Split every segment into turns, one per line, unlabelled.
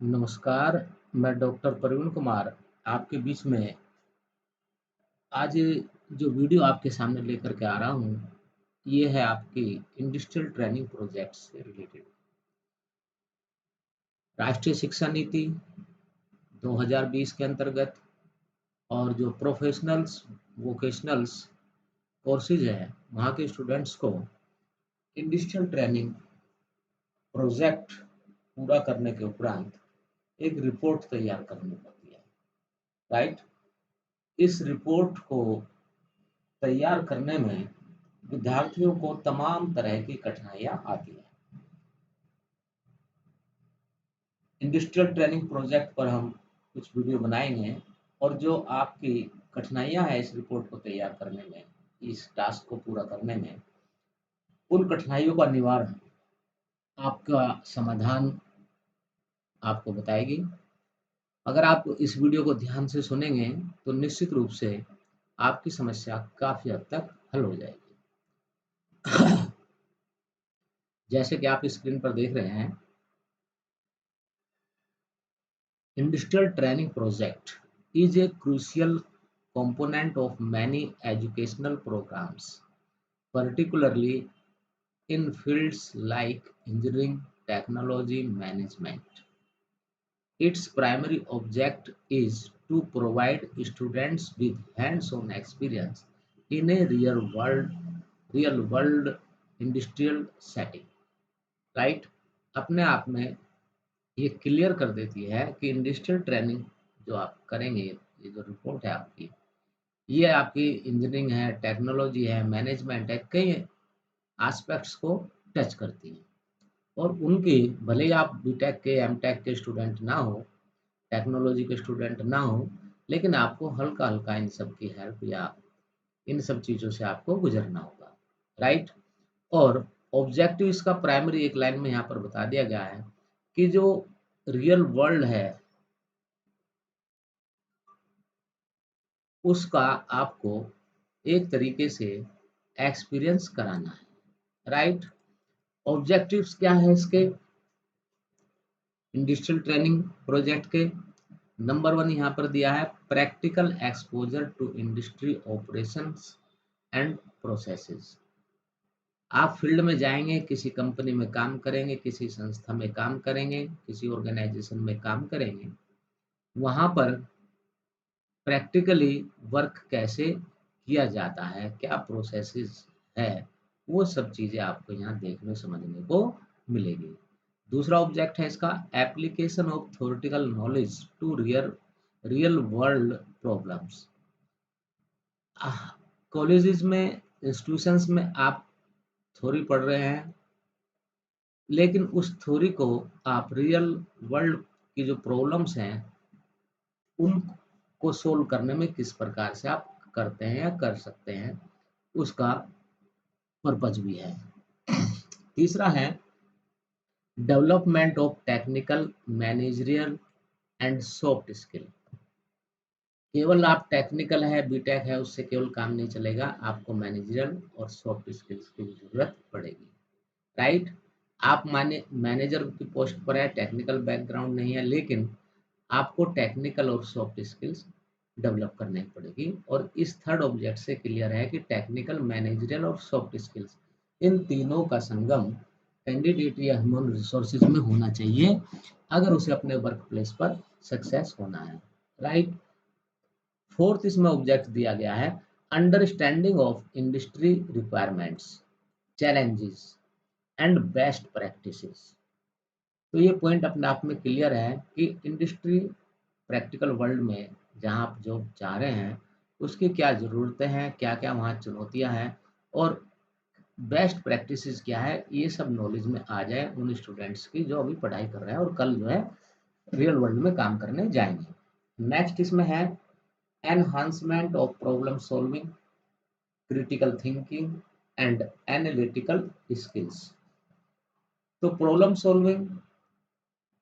नमस्कार, मैं डॉक्टर प्रवीण कुमार आपके बीच में आज जो वीडियो आपके सामने लेकर के आ रहा हूँ, ये है आपकी इंडस्ट्रियल ट्रेनिंग प्रोजेक्ट से रिलेटेड। राष्ट्रीय शिक्षा नीति 2020 के अंतर्गत और जो प्रोफेशनल्स, वोकेशनल्स कोर्सेज हैं, वहाँ के स्टूडेंट्स को इंडस्ट्रियल ट्रेनिंग प्रोजेक्ट पूरा करने के उपरांत एक रिपोर्ट तैयार करनी पड़ती है, राइट? इस रिपोर्ट को तैयार करने में विद्यार्थियों को तमाम तरह की कठिनाइयाँ आती हैं। इंडस्ट्रियल ट्रेनिंग प्रोजेक्ट पर हम कुछ वीडियो बनाएँगे और जो आपकी कठिनाइयाँ हैं इस रिपोर्ट को तैयार करने में, इस टास्क को पूरा करने में, उन कठिनाइयों का निवारण, आपका समाधान आपको बताएगी। अगर आप इस वीडियो को ध्यान से सुनेंगे, तो निश्चित रूप से आपकी समस्या काफ़ी हद तक हल हो जाएगी। जैसे कि आप स्क्रीन पर देख रहे हैं, Industrial training project is a crucial component of many educational programs, particularly in fields like engineering, technology, management. Its primary object is to provide students with hands-on experience in a real world industrial setting. Right? अपने आप में ये clear कर देती है कि industrial training जो आप करेंगे, ये जो रिपोर्ट है आपकी, ये आपकी इंजीनियरिंग है, टेक्नोलॉजी है, मैनेजमेंट है, कई एस्पेक्ट्स को टच करती है। और उनके भले ही आप बीटेक के, एमटेक के स्टूडेंट ना हो, टेक्नोलॉजी के स्टूडेंट ना हो, लेकिन आपको हल्का-हल्का इन सब की हेल्प या इन सब चीज़ों से आपको गुज़रना होगा, राइट? और ऑब्जेक्टिव इसका प्राइमरी एक लाइन में यहाँ पर बता दिया गया है कि जो रियल वर्ल्ड है, उसका आपको एक तरीके से एक्सपीरियंस कराना है, राइट? ऑब्जेक्टिव्स क्या है इसके इंडस्ट्रियल ट्रेनिंग प्रोजेक्ट के? नंबर 1 यहाँ पर दिया है, practical exposure to industry operations and processes. आप फील्ड में जाएँगे, किसी कंपनी में काम करेंगे, किसी संस्था में काम करेंगे, किसी ऑर्गेनाइज़ेशन में काम करेंगे, वहाँ पर प्रैक्टिकली वर्क कैसे किया जाता है, क्या प्रोसेसेस है, वो सब चीज़ें आपको यहाँ देखने समझने को मिलेगी। दूसरा ऑब्जेक्ट है इसका, application of theoretical knowledge to real world problems. Colleges में, इंस्टीट्यूशंस में आप थ्योरी पढ़ रहे हैं, लेकिन उस थ्योरी को आप रियल वर्ल्ड की जो प्रॉब्लम्स हैं, उनको सोल्व करने में किस प्रकार से आप करते हैं या कर सकते हैं, उसका पर्पज़ भी है। तीसरा है development of technical, managerial and soft skill. केवल आप टेक्निकल है, बीटेक है, उससे केवल काम नहीं चलेगा, आपको मैनेजरियल और सॉफ्ट स्किल्स की भी ज़रूरत पड़ेगी, राइट? आप माने मैनेजर की पोस्ट पर है, टेक्निकल बैकग्राउंड नहीं है, लेकिन आपको टेक्निकल और सॉफ्ट स्किल्स डेवलप करनी पड़ेगी। और इस थर्ड ऑब्जेक्ट से क्लियर है कि टेक्निकल, मैनेजरियल और सॉफ्ट स्किल्स, इन तीनों का संगम कैंडिडेट या ह्यूमन रिसोर्सेज में होना चाहिए, अगर उसे अपने वर्क प्लेस पर सक्सेस होना है, राइट? फोर्थ इसमें ऑब्जेक्ट दिया गया है, understanding of industry requirements, challenges and best practices. तो ये पॉइंट अपने आप में क्लियर है कि इंडस्ट्री प्रैक्टिकल वर्ल्ड में जहाँ आप जॉब चाह रहे हैं, उसकी क्या ज़रूरतें हैं, क्या-क्या वहाँ चुनौतियाँ हैं और बेस्ट प्रैक्टिसेस क्या है, ये सब नॉलेज में आ जाए उन स्टूडेंट्स की जो अभी पढ़ाई कर रहे हैं और कल जो है रियल वर्ल्ड में काम करने जाएँगे। नेक्स्ट इसमें है enhancement of problem solving, critical thinking and analytical skills. तो प्रॉब्लम सॉल्विंग,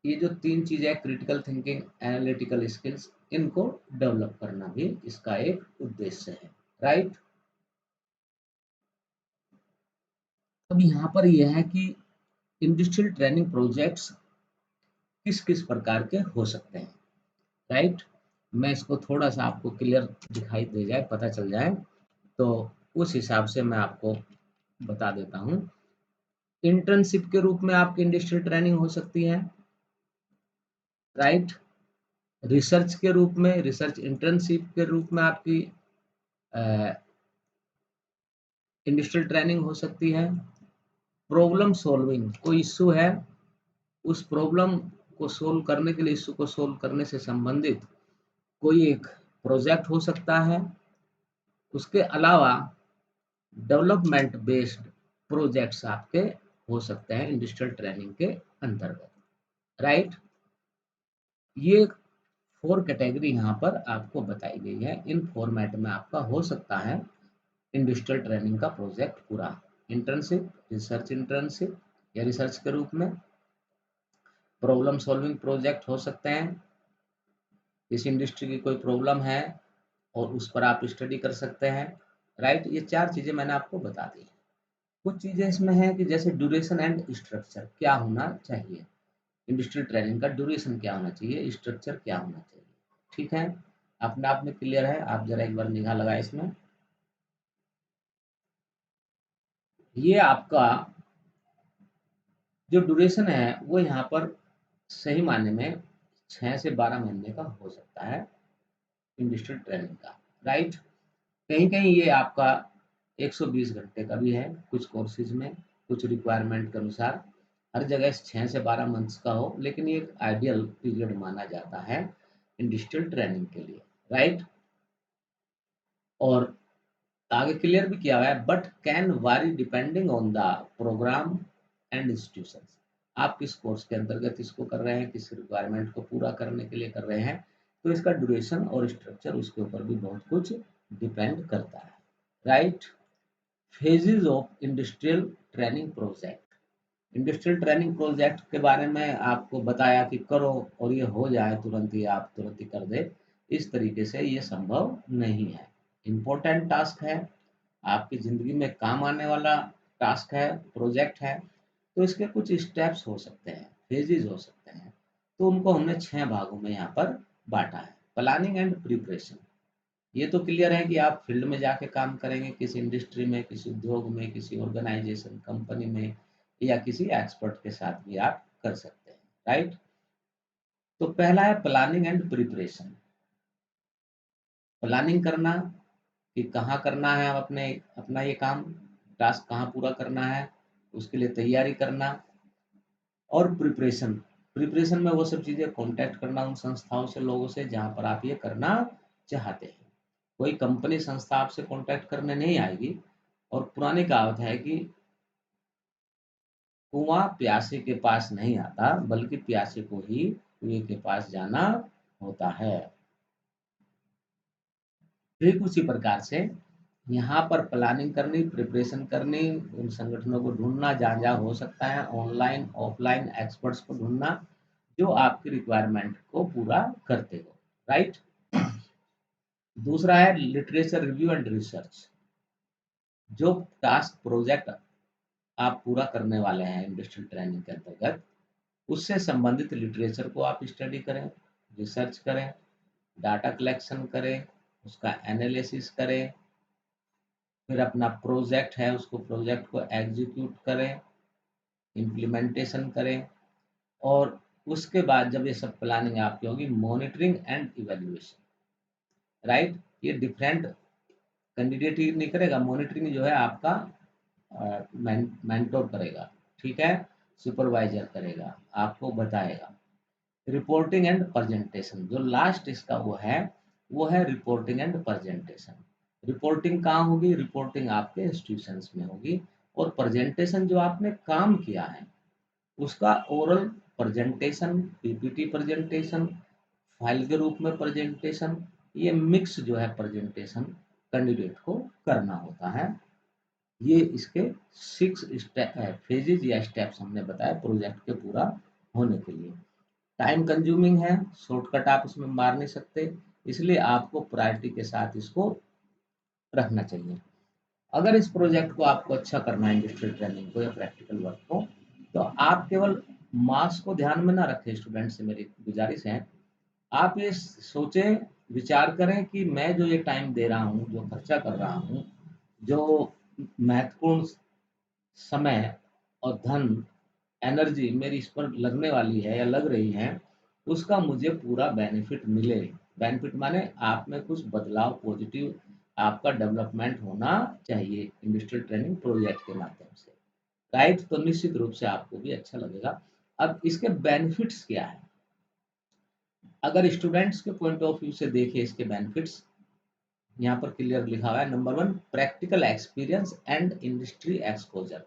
ये जो 3 चीज़ें हैं, क्रिटिकल थिंकिंग, एनालिटिकल स्किल्स, इनको डेवलप करना भी इसका एक उद्देश्य है, राइट? अब यहाँ पर ये है कि इंडस्ट्रियल ट्रेनिंग प्रोजेक्ट्स किस किस प्रकार के हो सकते हैं, राइट। मैं इसको थोड़ा सा आपको क्लियर दिखाई दे जाए, पता चल जाए, तो उस हिसाब से मैं आपको बता देता हूँ। इंटर्नशिप के रूप में आपकी इंडस्ट्रियल ट्रेनिंग हो सकती है, राइट। रिसर्च के रूप में, रिसर्च इंटर्नशिप के रूप में आपकी इंडस्ट्रियल ट्रेनिंग हो सकती है। प्रॉब्लम सॉल्विंग, कोई इश्यू है, उस प्रॉब्लम को सोल्व करने के लिए, इश्यू को सोल्व करने से संबंधित कोई एक प्रोजेक्ट हो सकता है। उसके अलावा डेवलपमेंट बेस्ड प्रोजेक्ट्स आपके हो सकते हैं इंडस्ट्रियल ट्रेनिंग के अंतर्गत, राइट। ये 4 कैटेगरी यहाँ पर आपको बताई गई है। इन फॉर्मेट में आपका हो सकता है इंडस्ट्रियल ट्रेनिंग का प्रोजेक्ट पूरा। इंटर्नशिप, रिसर्च इंटर्नशिप या रिसर्च के रूप में, प्रॉब्लम सॉल्विंग प्रोजेक्ट हो सकते हैं, इस इंडस्ट्री की कोई प्रॉब्लम है और उस पर आप स्टडी कर सकते हैं, राइट। ये 4 चीज़ें मैंने आपको बता दी। कुछ चीज़ें इसमें हैं कि जैसे ड्यूरेशन एंड स्ट्रक्चर क्या होना चाहिए, इंडस्ट्रियल ट्रेनिंग का ड्यूरेशन क्या होना चाहिए, स्ट्रक्चर क्या होना चाहिए, ठीक है। अपने आप में क्लियर है, आप जरा एक बार निगाह लगाए इसमें। ये आपका जो ड्यूरेशन है वो यहाँ पर सही मायने में 6 से 12 महीने का हो सकता है इंडस्ट्रियल ट्रेनिंग का, राइट। कहीं कहीं ये आपका 120 घंटे का भी है, कुछ कोर्सेज में, कुछ रिक्वायरमेंट के अनुसार। हर जगह 6 से 12 मंथ्स का हो, लेकिन ये एक आइडियल पीरियड माना जाता है इंडस्ट्रियल ट्रेनिंग के लिए, राइट। और आगे क्लियर भी किया हुआ है, but can vary depending on the programme and institutions. आप किस कोर्स के अंतर्गत इसको कर रहे हैं, किस रिक्वायरमेंट को पूरा करने के लिए कर रहे हैं, तो इसका ड्यूरेशन और स्ट्रक्चर उसके ऊपर भी बहुत कुछ डिपेंड करता है, right. Phases of industrial training project. Industrial training project के बारे में आपको बताया कि करो और ये हो जाए तुरंत ही, आप तुरंत ही कर दे, इस तरीके से ये संभव नहीं है। इम्पोर्टेंट टास्क है, आपकी ज़िंदगी में काम आने वाला टास्क है, प्रोजेक्ट है, तो इसके कुछ स्टेप्स हो सकते हैं, फेजेस हो सकते हैं। तो उनको हमने 6 भागों में यहाँ पर बांटा है। प्लानिंग एंड प्रिपरेशन, ये तो क्लियर है कि आप फील्ड में जाके काम करेंगे, किसी इंडस्ट्री में, किसी उद्योग में, किसी ऑर्गेनाइजेशन, कंपनी में, या किसी एक्सपर्ट के साथ भी आप कर सकते हैं, राइट। तो पहला है प्लानिंग एंड प्रिपरेशन। प्लानिंग करना कि कहाँ करना है, अपने अपना ये काम, टास्क कहाँ पूरा करना है, उसके लिए तैयारी करना। और प्रिपरेशन, प्रिपरेशन में वो सब चीज़ें कांटेक्ट करना उन संस्थाओं से, लोगों से जहाँ पर आप ये करना चाहते हैं। कोई कंपनी, संस्था आपसे कांटेक्ट करने नहीं आएगी। और पुरानी कहावत है कि कुआं प्यासे के पास नहीं आता, बल्कि प्यासे को ही कुएं के पास जाना होता है। ठीक उसी प्रकार से यहाँ पर प्लानिंग करनी, प्रिपरेशन करनी, उन संगठनों को ढूंढना जहाँ जहाँ हो सकता है, ऑनलाइन ऑफलाइन एक्सपर्ट्स को ढूंढना जो आपकी रिक्वायरमेंट को पूरा करते हो, राइट। दूसरा है लिटरेचर रिव्यू एंड रिसर्च। जो टास्क प्रोजेक्ट आप पूरा करने वाले हैं इंडस्ट्रियल ट्रेनिंग के अंतर्गत, उससे संबंधित लिटरेचर को आप स्टडी करें, रिसर्च करें, डाटा कलेक्शन करें, उसका एनालिसिस करें, फिर अपना प्रोजेक्ट है उसको, प्रोजेक्ट को एग्जीक्यूट करें, इम्प्लीमेंटेशन करें। और उसके बाद जब ये सब प्लानिंग आपकी होगी, मॉनिटरिंग एंड इवैल्यूएशन, राइट। ये डिफरेंट कैंडिडेट ही नहीं करेगा, मॉनिटरिंग जो है आपका मेंटोर करेगा, ठीक है, सुपरवाइजर करेगा, आपको बताएगा। रिपोर्टिंग एंड प्रेजेंटेशन, जो लास्ट इसका वो है रिपोर्टिंग एंड प्रेजेंटेशन। रिपोर्टिंग कहाँ होगी, रिपोर्टिंग आपके इंस्टीट्यूशंस में होगी। और प्रेजेंटेशन जो आपने काम किया है उसका oral presentation, PPT presentation, file के रूप में प्रेजेंटेशन, ये मिक्स जो है प्रेजेंटेशन कैंडिडेट को करना होता है। ये इसके 6 फेजेज या स्टेप्स हमने बताया प्रोजेक्ट के पूरा होने के लिए। टाइम कंज्यूमिंग है, शॉर्टकट आप इसमें मार नहीं सकते, इसलिए आपको प्रायोरिटी के साथ इसको रखना चाहिए। अगर इस प्रोजेक्ट को आपको अच्छा करना है, इंडस्ट्रियल ट्रेनिंग को या प्रैक्टिकल वर्क को, तो आप केवल मार्क्स को ध्यान में ना रखें, स्टूडेंट से मेरी गुजारिश है, आप ये सोचें, विचार करें कि मैं जो ये टाइम दे रहा हूँ, जो खर्चा कर रहा हूँ, जो महत्वपूर्ण समय और धन, एनर्जी मेरी इस पर लगने वाली है या लग रही है, उसका मुझे पूरा बेनिफिट मिले। बेनिफिट माने आप में कुछ बदलाव, पॉजिटिव आपका डेवलपमेंट होना चाहिए इंडस्ट्रियल ट्रेनिंग प्रोजेक्ट के माध्यम से, राइट? तो निश्चित रूप से आपको भी अच्छा लगेगा। अब इसके बेनिफिट्स क्या है? अगर स्टूडेंट्स के पॉइंट ऑफ व्यू से देखें इसके बेनिफिट्स, यहाँ पर क्लियर लिखा हुआ है। Number 1, practical experience and industry exposure.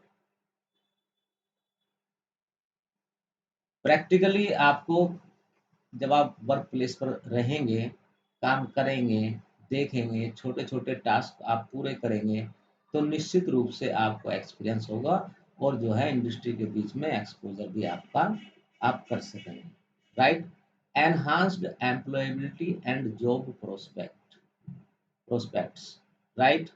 Practically आपको, जब आप वर्क प्लेस पर रहेंगे, काम करेंगे, देखेंगे, छोटे छोटे टास्क आप पूरे करेंगे, तो निश्चित रूप से आपको एक्सपीरियंस होगा और जो है इंडस्ट्री के बीच में एक्सपोजर भी आपका आप कर सकेंगे, right? Enhanced employability and job prospects, right?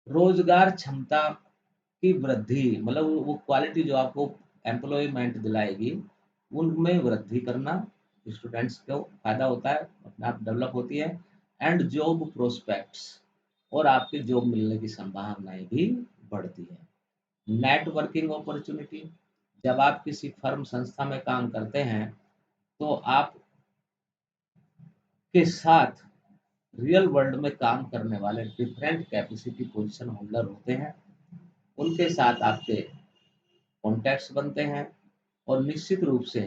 रोजगार क्षमता की वृद्धि, मतलब वो क्वालिटी जो आपको एम्प्लॉयमेंट दिलाएगी, उनमें वृद्धि करना, स्टूडेंट्स को फायदा होता है, अपने आप डेवलप होती है। एंड जॉब प्रोस्पेक्ट्स, और आपकी जॉब मिलने की संभावनाएं भी बढ़ती है। नेटवर्किंग अपॉर्चुनिटी, जब आप किसी फर्म संस्था में काम करते हैं, तो आप के साथ रियल वर्ल्ड में काम करने वाले डिफरेंट कैपेसिटी पोजीशन होल्डर होते हैं, उनके साथ आपके कॉन्टैक्ट्स बनते हैं, और निश्चित रूप से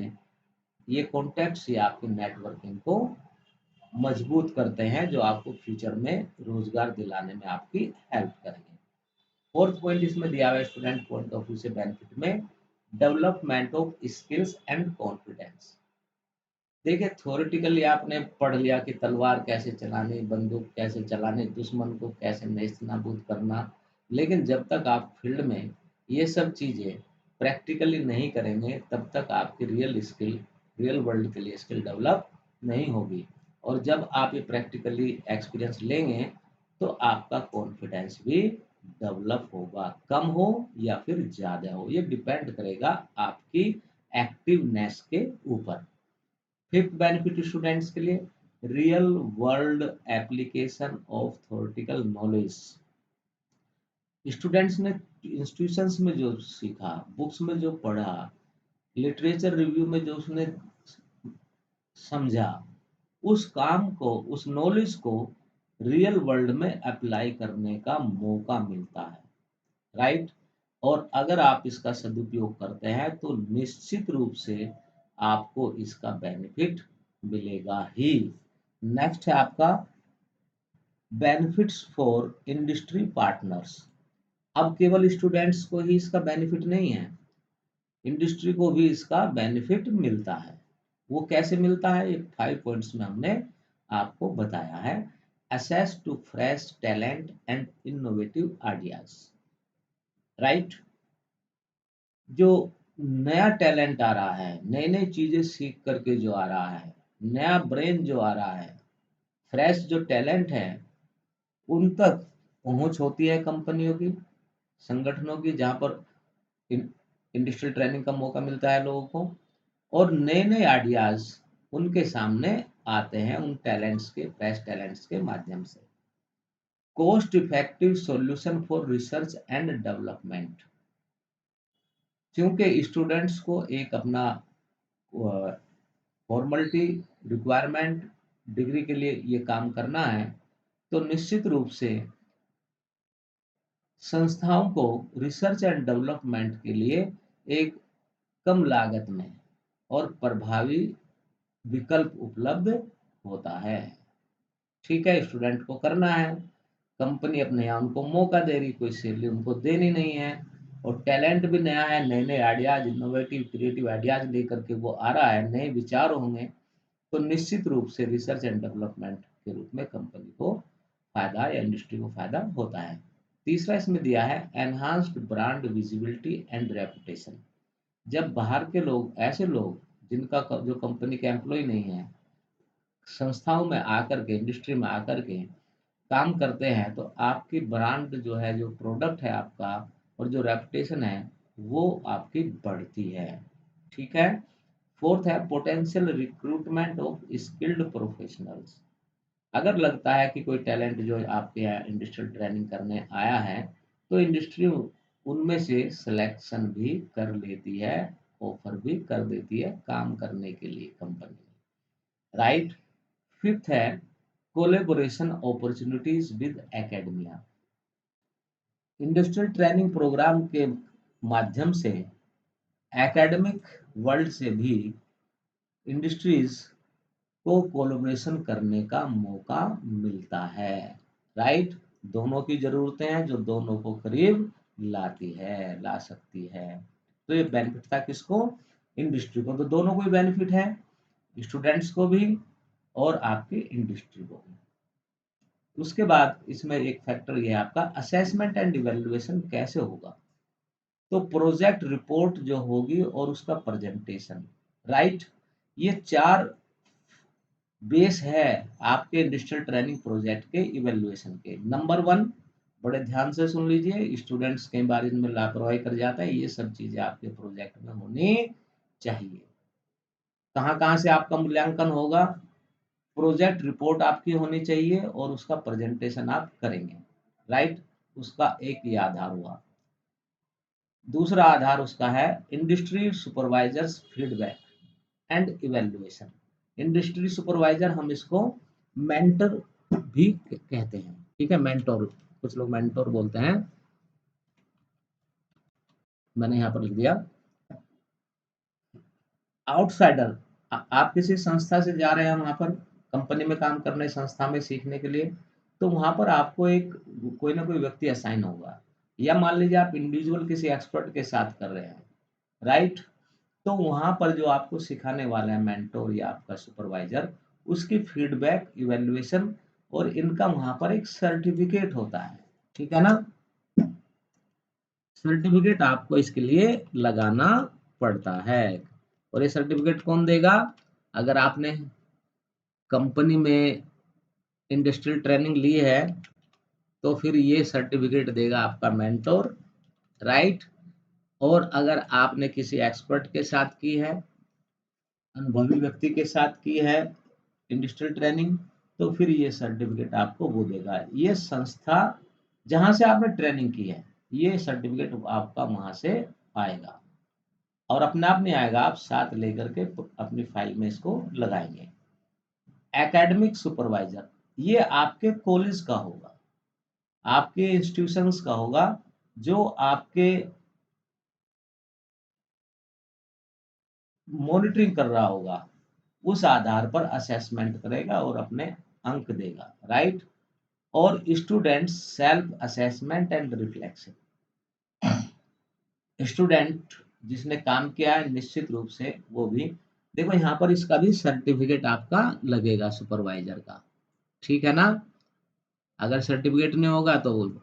ये कॉन्टैक्ट्स ही आपकी नेटवर्किंग को मजबूत करते हैं, जो आपको फ्यूचर में रोजगार दिलाने में आपकी हेल्प करेंगे। फोर्थ पॉइंट इसमें दिया हुआ है स्टूडेंट पॉइंट ऑफ व्यू से बेनिफिट में, development of skills and confidence. देखिए, थ्योरेटिकली आपने पढ़ लिया कि तलवार कैसे चलानी, बंदूक कैसे चलानी, दुश्मन को कैसे नेस्तनाबूद करना, लेकिन जब तक आप फील्ड में ये सब चीज़ें प्रैक्टिकली नहीं करेंगे, तब तक आपकी रियल वर्ल्ड के लिए स्किल डेवलप नहीं होगी। और जब आप ये प्रैक्टिकली एक्सपीरियंस लेंगे, तो आपका कॉन्फिडेंस भी डेवलप होगा, कम हो या फिर ज़्यादा हो, ये डिपेंड करेगा आपकी एक्टिवनेस के ऊपर। फिफ्थ बेनिफिट स्टूडेंट्स के लिए, real world application of theoretical knowledge. Students ने इंस्टीट्यूशंस में जो सीखा, बुक्स में जो पढ़ा, लिटरेचर रिव्यू में जो उसने समझा, उस काम को, उस नॉलेज को रियल वर्ल्ड में अप्लाई करने का मौका मिलता है, राइट? और अगर आप इसका सदुपयोग करते हैं, तो निश्चित रूप से आपको इसका बेनिफिट मिलेगा ही। नेक्स्ट है आपका बेनिफिट्स फॉर इंडस्ट्री पार्टनर्स। अब केवल स्टूडेंट्स को ही इसका बेनिफिट नहीं है, इंडस्ट्री को भी इसका बेनिफिट मिलता है। वो कैसे मिलता है, ये 5 पॉइंट्स में हमने आपको बताया है। Access to fresh talent and innovative ideas, right? जो नया टैलेंट आ रहा है, नई नई चीजें सीख करके जो आ रहा है, नया ब्रेन जो आ रहा है, फ्रेश जो टैलेंट है, उन तक पहुंच होती है कंपनियों की, संगठनों की, जहां पर इंडस्ट्रियल ट्रेनिंग का मौका मिलता है लोगों को, और नए नए आइडियाज उनके सामने आते हैं उन टैलेंट्स के, फ्रेश टैलेंट्स के माध्यम से। Cost effective solution for research and development, क्योंकि स्टूडेंट्स को एक अपना फॉर्मेलिटी, रिक्वायरमेंट, डिग्री के लिए ये काम करना है, तो निश्चित रूप से संस्थाओं को रिसर्च एंड डेवलपमेंट के लिए एक कम लागत में और प्रभावी विकल्प उपलब्ध होता है। ठीक है, स्टूडेंट को करना है, कंपनी अपने यहाँ उनको मौका दे रही, कोई सैलरी उनको देनी नहीं है, और टैलेंट भी नया है, नए नए आइडियाज, इनोवेटिव क्रिएटिव आइडियाज लेकर के वो आ रहा है, नए विचार होंगे, तो निश्चित रूप से रिसर्च एंड डेवलपमेंट के रूप में कंपनी को फायदा या इंडस्ट्री को फायदा होता है। तीसरा इसमें दिया है enhanced brand visibility and reputation. जब बाहर के लोग, ऐसे लोग जिनका जो कंपनी के एम्प्लॉय नहीं है, संस्थाओं में आकर के, इंडस्ट्री में आकर के काम करते हैं, तो आपकी ब्रांड जो है, जो प्रोडक्ट है आपका, और जो रेपुटेशन है, वो आपकी बढ़ती है। ठीक है। फोर्थ है potential recruitment of skilled professionals. अगर लगता है कि कोई टैलेंट जो आपके यहाँ इंडस्ट्रियल ट्रेनिंग करने आया है, तो इंडस्ट्री उनमें से सिलेक्शन भी कर लेती है, ऑफर भी कर देती है काम करने के लिए कंपनी में, राइट। फिफ्थ है collaboration opportunities with academia. Industrial training programme के माध्यम से एकेडमिक वर्ल्ड से भी इंडस्ट्रीज को कोलैबोरेशन करने का मौका मिलता है, राइट। दोनों की ज़रूरतें हैं जो दोनों को करीब लाती है, ला सकती है। तो ये बेनिफिट था किसको? इंडस्ट्री को। तो दोनों को ही बेनिफिट है, स्टूडेंट्स को भी और आपकी इंडस्ट्री को भी। उसके बाद इसमें एक फैक्टर ये है आपका असेसमेंट एंड इवैल्यूएशन कैसे होगा। तो प्रोजेक्ट रिपोर्ट जो होगी और उसका प्रेजेंटेशन, राइट। ये 4 बेस है आपके इंडस्ट्रियल ट्रेनिंग प्रोजेक्ट के इवैल्यूएशन के। नंबर 1, बड़े ध्यान से सुन लीजिए, स्टूडेंट्स कई बार इनमें लापरवाही कर जाता है, ये सब चीज़ें आपके प्रोजेक्ट में होनी चाहिए। कहाँ-कहाँ से आपका मूल्यांकन होगा? प्रोजेक्ट रिपोर्ट आपकी होनी चाहिए और उसका प्रेजेंटेशन आप करेंगे, राइट। उसका एक ये आधार हुआ। दूसरा आधार उसका है industry supervisors feedback and evaluation. Industry supervisor हम इसको मेंटर भी कहते हैं, ठीक है। मेंटोर, कुछ लोग मेंटोर बोलते हैं, मैंने यहाँ पर लिख दिया। आउटसाइडर, आप किसी संस्था से जा रहे हैं वहाँ पर कंपनी में काम करने, संस्था में सीखने के लिए, तो वहाँ पर आपको एक कोई ना कोई व्यक्ति असाइन होगा, या मान लीजिए आप इंडिविजुअल किसी एक्सपर्ट के साथ कर रहे हैं, राइट। तो वहाँ पर जो आपको सिखाने वाला है मेंटोर या आपका सुपरवाइजर, उसकी फीडबैक, इवैल्यूएशन और इनका वहाँ पर एक सर्टिफिकेट होता है, ठीक है ना। सर्टिफिकेट आपको इसके लिए लगाना पड़ता है। और ये सर्टिफिकेट कौन देगा? अगर आपने कंपनी में इंडस्ट्रियल ट्रेनिंग ली है तो फिर ये सर्टिफिकेट देगा आपका मेंटोर, राइट। और अगर आपने किसी एक्सपर्ट के साथ की है, अनुभवी व्यक्ति के साथ की है इंडस्ट्रियल ट्रेनिंग, तो फिर ये सर्टिफिकेट आपको वो देगा। ये संस्था जहाँ से आपने ट्रेनिंग की है, ये सर्टिफिकेट आपका वहाँ से आएगा, और अपने आप नहीं आएगा, आप साथ लेकर के अपनी फाइल में इसको लगाएंगे। एकेडमिक सुपरवाइजर, ये आपके कॉलेज का होगा, आपके इंस्टीट्यूशंस का होगा, जो आपके मॉनिटरिंग कर रहा होगा, उस आधार पर असेसमेंट करेगा और अपने अंक देगा, राइट। और student self assessment and reflection, student जिसने काम किया है निश्चित रूप से वो भी, देखो यहाँ पर इसका भी सर्टिफिकेट आपका लगेगा सुपरवाइजर का, ठीक है ना। अगर सर्टिफिकेट नहीं होगा तो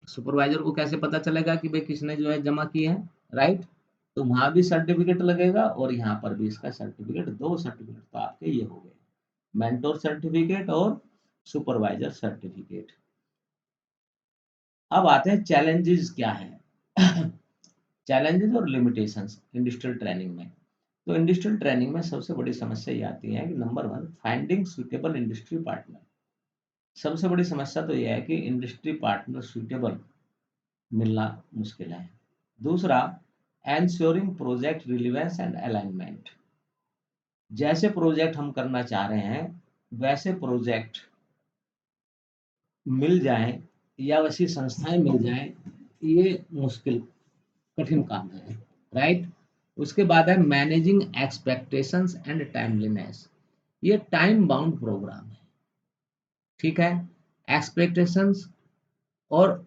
सुपरवाइजर को कैसे पता चलेगा कि भाई किसने जो है जमा की है, राइट। तो वहां भी सर्टिफिकेट लगेगा और यहाँ पर भी इसका सर्टिफिकेट, 2 सर्टिफिकेट तो आपके ये हो गए, मेंटोर सर्टिफिकेट और सुपरवाइजर सर्टिफिकेट। अब आते हैं चैलेंजेस क्या है। चैलेंजेस और लिमिटेशंस इंडस्ट्रियल ट्रेनिंग में। तो इंडस्ट्रियल ट्रेनिंग में सबसे बड़ी समस्या ये आती है कि number 1, finding suitable industry partner. सबसे बड़ी समस्या तो ये है कि इंडस्ट्री पार्टनर सुटेबल मिलना मुश्किल है। दूसरा, ensuring project relevance and alignment. जैसे प्रोजेक्ट हम करना चाह रहे हैं वैसे प्रोजेक्ट मिल जाएं या वैसी संस्थाएं मिल जाएं, ये मुश्किल, कठिन काम है, राइट। उसके बाद है मैनेजिंग एक्सपेक्टेशंस एंड टाइमलीनेस। ये टाइम बाउंड प्रोग्राम है, ठीक है। एक्सपेक्टेशंस और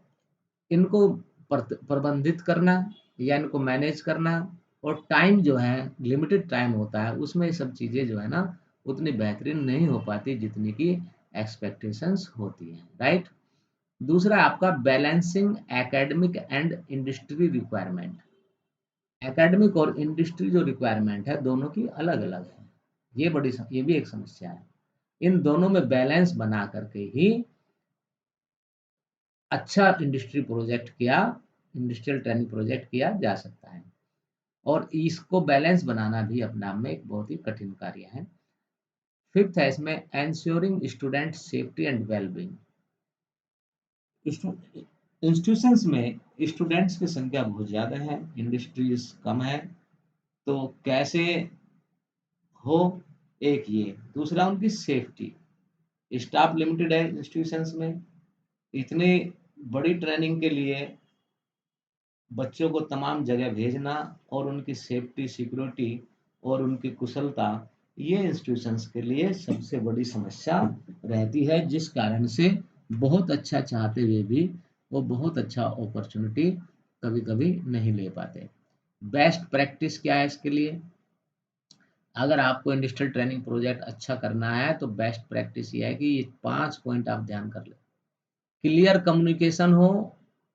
इनको प्रबंधित करना या इनको मैनेज करना, और टाइम जो है लिमिटेड टाइम होता है, उसमें ये सब चीज़ें जो है ना उतनी बेहतरीन नहीं हो पाती जितनी की एक्सपेक्टेशंस होती हैं, राइट। दूसरा आपका balancing academic and industry requirement. Academic और इंडस्ट्री जो रिक्वायरमेंट है दोनों की अलग अलग है, ये भी एक समस्या है। इन दोनों में बैलेंस बना करके ही अच्छा इंडस्ट्रियल ट्रेनिंग प्रोजेक्ट किया जा सकता है। और इसको बैलेंस बनाना भी अपने आप में एक बहुत ही कठिन कार्य है। फिफ्थ है इसमें ensuring student safety and wellbeing. Institutions में स्टूडेंट्स की संख्या बहुत ज़्यादा है, इंडस्ट्रीज कम है, तो कैसे हो, एक ये। दूसरा उनकी सेफ्टी, स्टाफ लिमिटेड है इंस्टीट्यूशंस में, इतनी बड़ी ट्रेनिंग के लिए बच्चों को तमाम जगह भेजना और उनकी सेफ्टी, सिक्योरिटी और उनकी कुशलता, ये इंस्टीट्यूशंस के लिए सबसे बड़ी समस्या रहती है, जिस कारण से बहुत अच्छा चाहते हुए भी वो बहुत अच्छा अपॉर्चुनिटी कभी-कभी नहीं ले पाते। बेस्ट प्रैक्टिस क्या है इसके लिए? अगर आपको इंडस्ट्रियल ट्रेनिंग प्रोजेक्ट अच्छा करना है तो बेस्ट प्रैक्टिस ये है कि ये 5 पॉइंट आप ध्यान कर लें। क्लियर कम्युनिकेशन हो,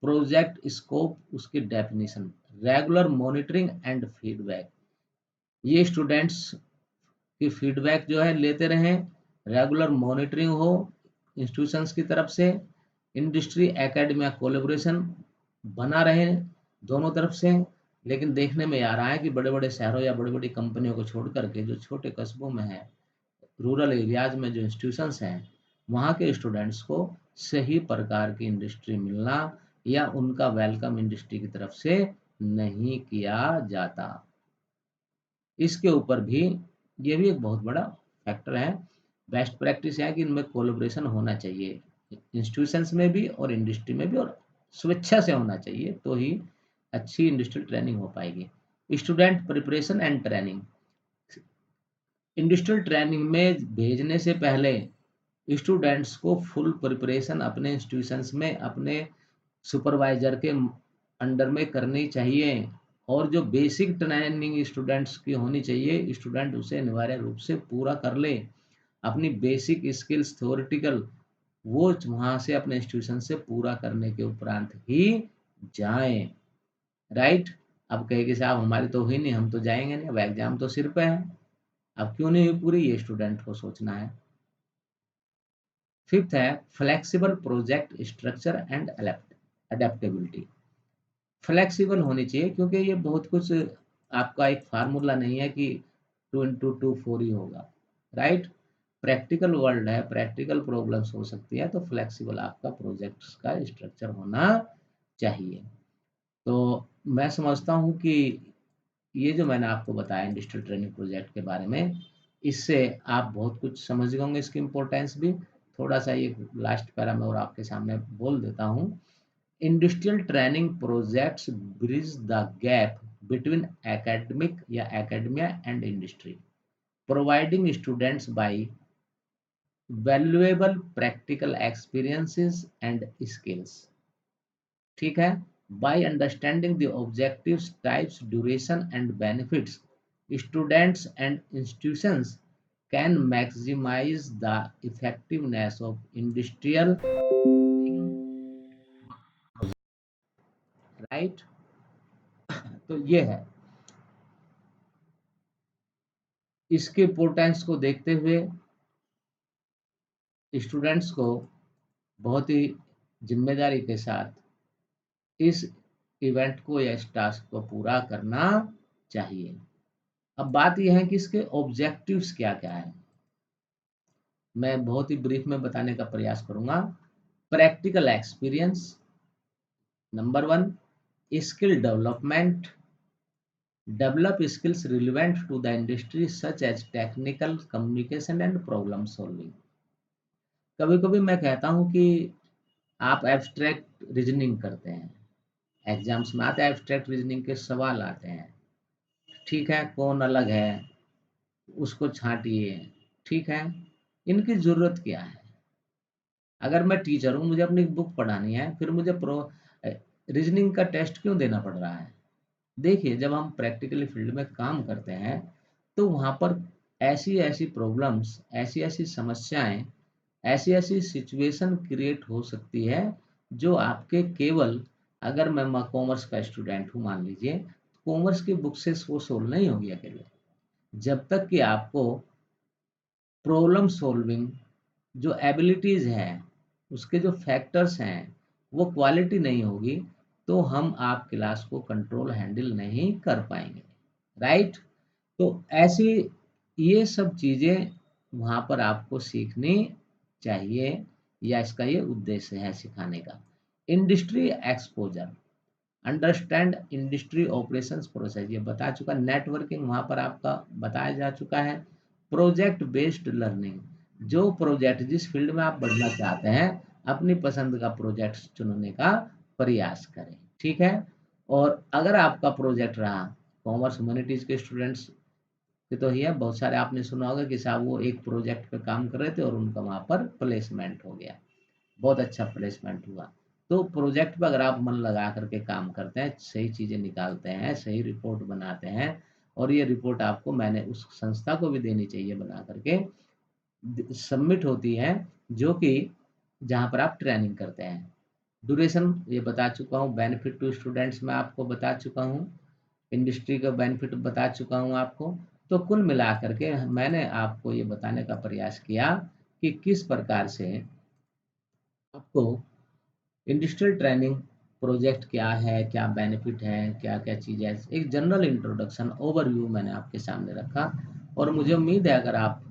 प्रोजेक्ट स्कोप, उसकी definition, regular monitoring and feedback. ये स्टूडेंट्स की फीडबैक जो है लेते रहें, रेगुलर मॉनिटरिंग हो इंस्टीट्यूशंस की तरफ से, इंडस्ट्री एकेडमिया कोलैबोरेशन बना रहे दोनों तरफ से। लेकिन देखने में आ रहा है कि बड़े-बड़े शहरों या बड़ी-बड़ी कंपनियों को छोड़ कर के जो छोटे कस्बों में है, रूरल एरियाज में जो इंस्टीट्यूशंस हैं, वहाँ के स्टूडेंट्स को सही प्रकार की इंडस्ट्री मिलना या उनका वेलकम इंडस्ट्री की तरफ से नहीं किया जाता। इसके ऊपर भी ये भी एक बहुत बड़ा फैक्टर है। बेस्ट प्रैक्टिस है कि इनमें कोलैबोरेशन होना चाहिए, इंस्टीट्यूशंस में भी और इंडस्ट्री में भी, और स्वेच्छा से होना चाहिए, तो ही अच्छी इंडस्ट्रियल ट्रेनिंग हो पाएगी। Student preparation and training, industrial training में भेजने से पहले स्टूडेंट्स को फुल प्रिपरेशन अपने इंस्टीट्यूशंस में अपने सुपरवाइजर के अंडर में करनी चाहिए, और जो बेसिक ट्रेनिंग स्टूडेंट्स की होनी चाहिए, स्टूडेंट उसे अनिवार्य रूप से पूरा कर ले। अपनी बेसिक स्किल्स थ्योरेटिकल वो वहाँ से अपने इंस्टीट्यूशन से पूरा करने के उपरांत ही जाएँ, राइट? अब कहेंगे साहब हमारी तो हुई नहीं, हम तो जाएँगे नहीं, अब एग्ज़ाम तो सिर पे है। अब क्यों नहीं हुई पूरी, ये स्टूडेंट को सोचना है। फिफ्थ है flexible project structure and adaptability. Flexible होनी चाहिए, क्योंकि ये बहुत कुछ आपका एक फार्मूला नहीं है कि 2 इंटू 2 4 ही होगा, राइट? प्रैक्टिकल वर्ल्ड है, प्रैक्टिकल प्रॉब्लम्स हो सकती है, तो फ्लेक्सिबल आपका प्रोजेक्ट्स का स्ट्रक्चर होना चाहिए। तो मैं समझता हूँ कि ये जो मैंने आपको बताया इंडस्ट्रियल ट्रेनिंग प्रोजेक्ट के बारे में, इससे आप बहुत कुछ समझ गए होंगे, इसकी इम्पोर्टेंस भी। थोड़ा-सा ये लास्ट पैरा मैं और आपके सामने बोल देता हूँ। Industrial training projects bridge the gap between academic या academia and industry, providing students by valuable practical experiences and skills. ठीक है? By understanding the objectives, types, duration and benefits, students and institutions can maximize the effectiveness of industrial, right? तो ये है, इसके importance को देखते हुए स्टूडेंट्स को बहुत ही जिम्मेदारी के साथ इस इवेंट को या इस टास्क को पूरा करना चाहिए। अब बात यह है कि इसके ऑब्जेक्टिव्स क्या-क्या हैं? मैं बहुत ही ब्रीफ में बताने का प्रयास करूँगा। Practical experience, number 1, skill development, develop skills relevant to the industry such as technical communication and problem solving। कभी-कभी मैं कहता हूँ कि आप एब्स्ट्रैक्ट रीजनिंग करते हैं, एग्जाम्स में आते हैं एब्स्ट्रैक्ट रीजनिंग के सवाल आते हैं, ठीक है, कौन अलग है, उसको छांटिए, ठीक है, इनकी ज़रूरत क्या है? अगर मैं टीचर हूँ, मुझे अपनी बुक पढ़ानी है, फिर मुझे रीजनिंग का टेस्ट क्यों देना पड़ रहा है? देखिए, जब हम प्रैक्टिकली फील्ड में काम करते हैं, तो वहाँ पर ऐसी-ऐसी प्रॉब्लम्स, ऐसी-ऐसी समस्याएँ, ऐसी-ऐसी सिचुएशन क्रिएट हो सकती है, जो आपके केवल, अगर मैं कॉमर्स का स्टूडेंट हूँ मान लीजिए, कॉमर्स की बुक से वो सोल्व नहीं होगी अकेले। जब तक कि आपको प्रॉब्लम सॉल्विंग जो एबिलिटीज़ हैं, उसके जो फैक्टर्स हैं, वो क्वालिटी नहीं होगी, तो हम आप क्लास को कंट्रोल हैंडल नहीं कर पाएँगे। राइट? तो ऐसी ये सब चीज़ें वहाँ पर आपको सीखनी चाहिए या इसका ये उद्देश्य है सिखाने का। Industry exposure, understand industry operations process ये बता चुका, नेटवर्किंग वहाँ पर आपका बताया जा चुका है। प्रोजेक्ट बेस्ड लर्निंग, जो प्रोजेक्ट जिस फील्ड में आप बढ़ना चाहते हैं, अपनी पसंद का प्रोजेक्ट चुनने का प्रयास करें, ठीक है? और अगर आपका प्रोजेक्ट रहा कॉमर्स ह्यूमैनिटीज़ के स्टूडेंट्स ये तो है बहुत सारे आपने सुना होगा कि साहब वो एक प्रोजेक्ट पे काम कर रहे थे और उनका वहाँ पर प्लेसमेंट हो गया। बहुत अच्छा प्लेसमेंट हुआ। तो प्रोजेक्ट पे अगर आप मन लगा करके काम करते हैं, सही चीज़ें निकालते हैं, सही रिपोर्ट बनाते हैं और ये रिपोर्ट आपको मैंने उस संस्था को भी देनी चाहिए बना करके सबमिट होती है, जो कि जहाँ पर आप ट्रेनिंग करते हैं। ड्यूरेशन ये बता चुका हूँ, बेनिफिट टू स्टूडेंट्स मैं आपको बता चुका हूँ। इंडस्ट्री का बेनिफिट बता चुका हूँ आपको। तो कुल मिलाकर के मैंने आपको ये बताने का प्रयास किया कि किस प्रकार से आपको इंडस्ट्रियल ट्रेनिंग प्रोजेक्ट क्या है, क्या बेनिफिट है, क्या-क्या चीज़ है। एक जनरल इंट्रोडक्शन ओवरव्यू मैंने आपके सामने रखा और मुझे उम्मीद है अगर आप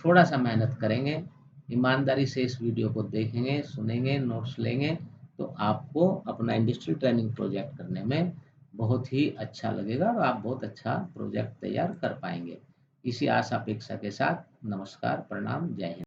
थोड़ा-सा मेहनत करेंगे, ईमानदारी से इस वीडियो को देखेंगे, सुनेंगे, नोट्स लेंगे, तो आपको अपना इंडस्ट्रियल ट्रेनिंग प्रोजेक्ट करने में बहुत ही अच्छा लगेगा और आप बहुत अच्छा प्रोजेक्ट तैयार कर पाएँगे। इसी आशा अपेक्षा के साथ नमस्कार, प्रणाम, जय हिंद।